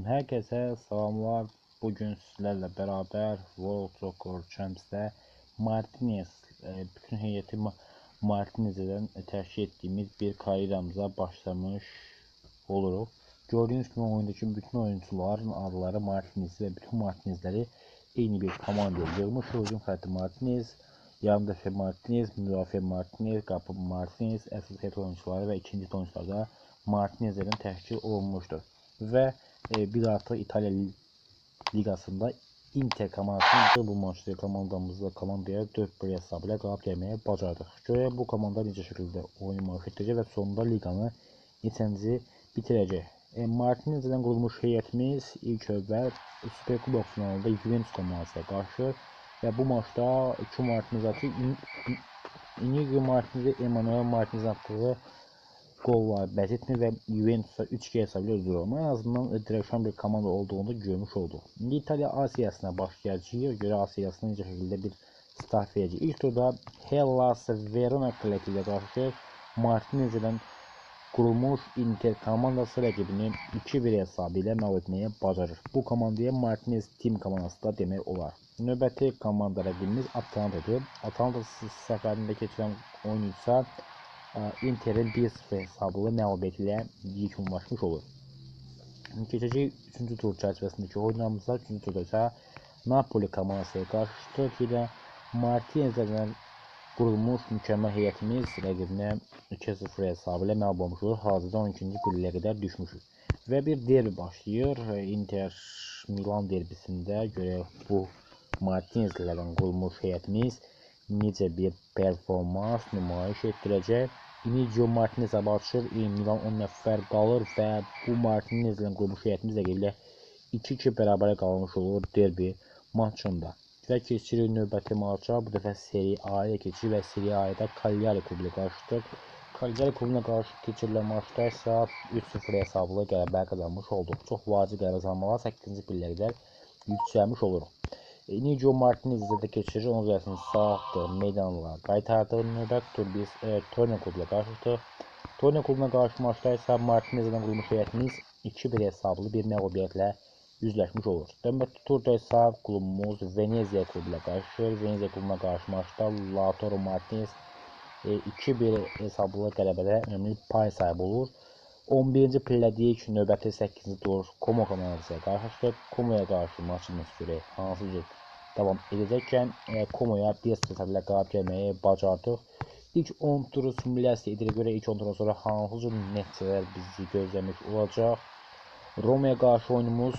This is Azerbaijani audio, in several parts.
Herkese selamlar. Bugün sizlerle beraber World Soccer Champs'te Martinez, bütün heyeti Martinez'den təşkil ettiğimiz bir kariyeramıza başlamış oluruq. Gördüğünüz gibi oyundaki bütün oyuncuların adları Martinez ve bütün Martinez'leri eyni bir komandaya yığılmış. Hücum xətti Martinez, yandaşı Martinez, müdafiə Martinez, qapı Martinez, əsas heyət oyuncuları və ikinci oyuncular da Martinez'den təşkil olunmuşdur. Və bir artıq İtalya liqasında Inter komandasını bu maçda komandaya 4-1 hesabı ilə qalib gəlməyə bacardıq. Görək bu komanda necə şəkildə oyunu məşq edəcək və sonunda liqanı neçənci bitirəcək. Martinez'den qurulmuş heyətimiz ilk əvvəl Superkubok finalında Juventus komandasına qarşı və bu maçda 2 Martinez atı Inigo Martinez, Emmanuel Martinez attığı gollar bəzitmir və Juventus'a 3-2 hesabıyla üzür olma. En azından direksyon bir komanda olduğunu görmüş oldu. İndi İtalya Asiyasına başlayacağıq. Görə Asiyasına necə şəkildə bir start verəcək. İlk turda Hellas Verona kolektivi ilə qarşılaşır. Martinez'den kurulmuş Inter komandası rəqibini 2-1 hesabı ilə məğlub etməyə bacarır. Bu komandaya Martinez Team komandası da demək olar. Növbəti komanda rəqibimiz Atalanta'dır. Atalanta səfərində keçirən oyun isə Inter'in 1-0 hesablı məğlubiyyəti ilə yekunlaşmış olur. Keçəcək 3-cü tur çərçivəsindəki oyunlarımızda. 3-cü turda isə Napoli komandasına qarşılaşdıq. Yenə Martinez'dən qurulmuş mükəmməl heyətimiz rəqibinə 2-0 hesabı ilə məğlub olmuş olur. Hazırda 12-ci pilləyə qədər düşmüşük. Və bir derbi başlayır. Inter Milan derbisində görək bu Martinez'lərdən qurulmuş heyətimiz necə bir performans nümayiş etdirəcək. Inigo Martinez abartışır. Milan 10 nəfər qalır və bu Martinez'lə qurulmuş heyətimiz rəqiblə 2-2 bərabərə qalmış olur derbi maçında. Və keçirik növbəti maça. Bu dəfə Serie A-ya keçirik və Serie A-da Cagliari klubu ilə qarşılaşdıq. Cagliari klubuna qarşı keçirilən maçda isə 3-0 hesablı qələbə qazanmış olduq. Çox vacib qələbə qazanmalar 8-ci pilləyə qədər yüksəlmiş oluruq. Inigo Martinez də keçirir. Onun üzərəsini sağ meydanla qaytardıq. Növbəti tur biz Torino klubuyla qarşılaşdıq. Torino klubuna qarşı maçda isə Martinez'dən qurulmuş heyətimiz 2-1 hesablı bir məğlubiyyətlə üzləşmiş olur. Növbəti turda isə klubumuz Venezia klubu ilə qarşılaşır. Venezia klubuna qarşı maçda Lautaro Martinez 2-1 hesablı qələbədə önəmli pay sahibi olur. 11-ci pillədəyik, növbəti 8-ci tur Como komandasına qarşılaşdıq. Como'ya qarşı maçımız görək hansı cür davam edəcəkkən Como'ya 1-0 hesabıyla qalib gəlməyi bacardıq. İlk 10 turu simulyasiya edilə görə ilk 10 turdan sonra hansı cür nəticələr bizi gözləmiş olacaq. Roma'ya qarşı oyunumuz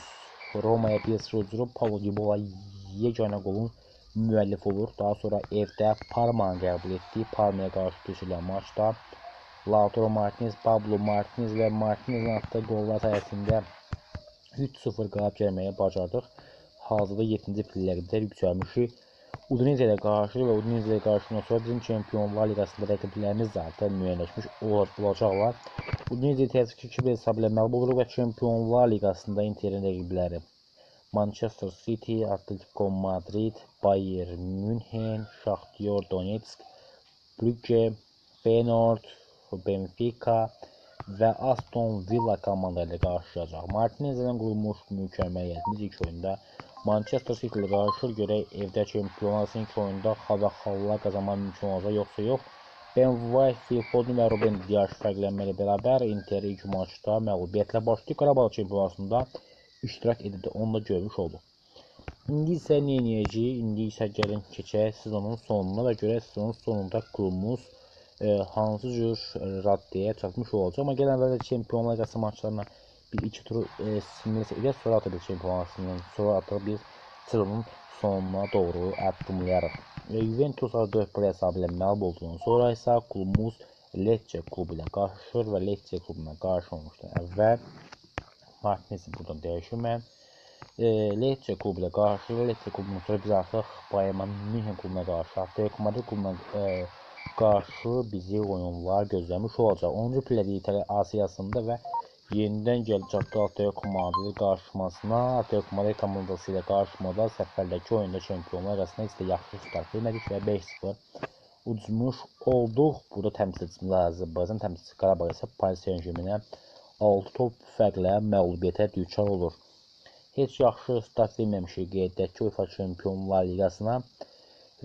Roma'ya 1-0 udurub Paulo Dybala yeganə qolun müəllifi olur. Daha sonra evdə Parma'nı qəbul etdiyi Parma'ya qarşı keçirilən maçda Lautaro Martinez, Pablo Martinez və Martinez'in atdığı qollar sayəsində 3-0 qalib gəlməyə bacardıq. Hazırda 7-ci pilləyə qədər yüksəlmişik. Udinese ilə qarşı və Udinese ilə qarşıdan sonra bizim Çempionlar Liqasında rəqiblərimiz zaten müəyyənləşmiş olacaqlar. Udinese təzyiqli 2-1 hesabı ilə məğlub olur və Çempionlar Liqasında Inter'in rəqibləri Manchester City, Atletico Madrid, Bayern Münhen, Shakhtar Donetsk, Brugge, Feyenoord, Benfica və Aston Villa komandalarıyla qarşılaşacaq. Martinez'dən qurulmuş mükəmməl heyətimiz ilk oyunda Manchester City ilə qarşılaşır. Görək evdə Çempionlar ilk oyunda xalla qazanmaq mümkün olacaq yoxsa yox. Ben White, Phil Foden və Ruben Dias fərqlənməli bərabər Inter ilk maçda məğlubiyyətlə başlayıb. Qarabağ çempionatında iştirak edirdi. Onu da görmüş olduq. İndi isə nə edəcəyik? İndi isə gəlin keçək sezonun sonuna və görək sezonun sonunda klubumuz hansı cür raddəyə çatmış olacaq. Amma gələn əvvəldə Çempionlar Liqası maçlarına bir iki tur simulyasiya edək, sonra artıq Çempionlar Liqasından sonra artıq biz sezonun sonuna doğru addımlayarıq. Juventus 4-1 hesabı ilə məğlub olduğundan sonra isə klubumuz Lecce klubu ilə qarşılaşır və Lecce klubuna qarşı olmuşdan əvvəl Martinez'i buradan dəyişir mən. Lecce klubu ilə qarşılaşır. Lecce klubundan sonra biz artıq Bayern Münhen klubuna qarşı, Atletico Madrid klubuna qarşı bizi oyunlar gözləmiş olacaq. 10-cu pillədə İtalya Asiyasında və yenidən gələcəkdə Atletico Madrid qarşılaşmasına, Atletico Madrid komandası ilə qarşılaşmada səfərdəki oyunda Çempionlar arasında isə yaxşı start vermədik və 5-0 udmuş olduq. Burada təmsilçimiz Azərbaycan təmsilçisi Qarabağ isə Paris Saint-Germain-ə 6 top fərqlə məğlubiyyətə düçar olur. Heç yaxşı start verməmişik qeyd edək ki, UEFA Çempionlar Liqasına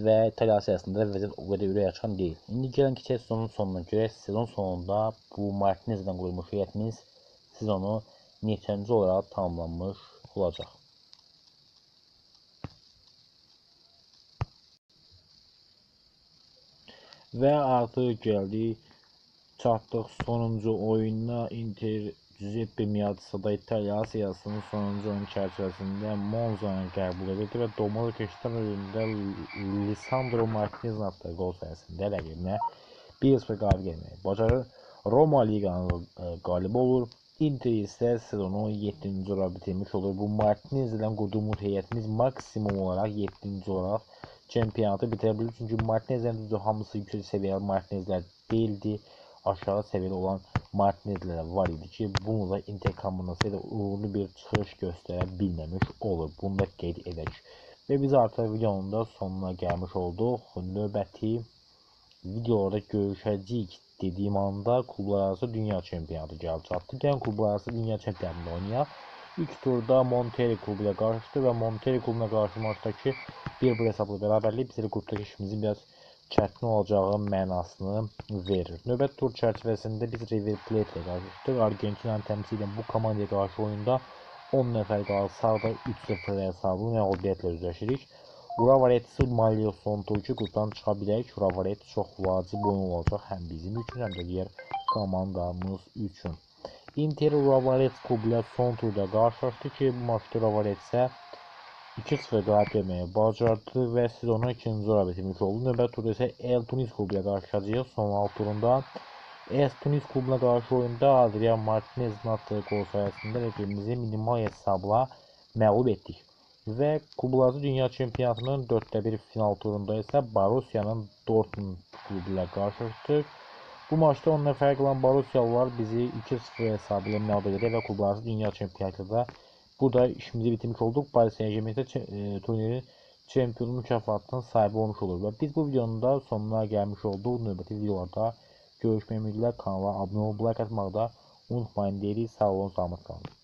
və İtaliya siyasında vəziyyət o qədər ürək açan deyil. İndi gəlin keçək sezonun sonuna görək. Sezon sonunda bu Martinezdən qurulmuş heyətimiz sezonu neçənci olaraq tamamlanmış olacaq. Və artıq gəldik, çatdıq sonuncu oyuna. Inter Giuseppe Meazza İtalya siyasının sonuncu oyun çərçivəsində Monza'nı qəbul edirdi və Dominic Keçiddən önündə Lisandro Martinez'in atdığı gol sayəsində rəqibinə 1-0 qalib gəlməyi bacarır. Roma Liqanın qalibi olur. Inter isə sezonu 7-ci olaraq bitirmiş olur. Bu Martinez'dən qurduğumuz heyətimiz maksimum olaraq 7-ci olaraq çempionatı bitirə bilir. Çünki Martinez'dən düzdür, hamısı yüksək səviyyəli Martinez'lər deyildi. Aşağı səviyyəli olan Martinez'lər var idi ki, bunu da Inter kombinası ilə uğurlu bir çıxış göstərə bilməmiş olur. Bunu da qeyd edək. Və biz artıq videonun da sonuna gəlmiş olduq. Növbəti videolarda görüşəcəyik dediyim anda klublar arası dünya çempionatı gəlib çatdı. Gəlin klublar arası dünya çempionatında oynayaq. İlk turda Monterrey klubu ilə qarşılaşdı və Monterrey klubuna qarşı maçdakı 1-1 hesablı bərabərlik bizə qrupdakı işimizin biraz çətin olacağı mənasını verir. Növbəti tur çərçivəsində biz River Plate ilə qarşılaşdıq. Argentinanın təmsil edən bu komandaya qarşı oyunda 10 nəfər qaldı. Sağda 3-0 hesablı məğlubiyyətlə üzləşirik. Uravarets Malio son tur ki, qrupdan çıxa bilək. Uravarets çox vacib oyun olacaq həm bizim üçün, həm də digər komandamız üçün. Inter Uravarets klubu ilə son turda qarşılaşdı ki, bu maçda Uravarets'ə 2-0 qalib gəlməyi bacardı və sezonu 2-ci olaraq bitirmiş oldu. Növbəti turda isə El Tunis klubu ilə qarşılaşacağıq. Son alt turunda El Tunis klubuna qarşı oyunda Adrian Martinez'in atdığı gol sayəsində rəqibimizi minimal hesabla məğlub etdik. Və klublar dünya çempionatının 4-1 final turunda isə Borussia'nın Dortmund klubu ilə qarşılaşdıq. Bu maçda 10 nəfər qalan Borussiyalılar bizi 2-0 hesabı ilə məğlub edir və klublar dünya çempionatında burada işimizi bitirmiş olduq. Paris Saint-Germain turnirin çempionu mükafatının sahibi olmuş olur. Və biz bu videonun da sonuna gəlmiş olduq. Növbəti videolarda görüşmək ümidi ilə kanala abunə olub, like atmağı da unutmayın deyirik. Sağ olun, salamat qalın.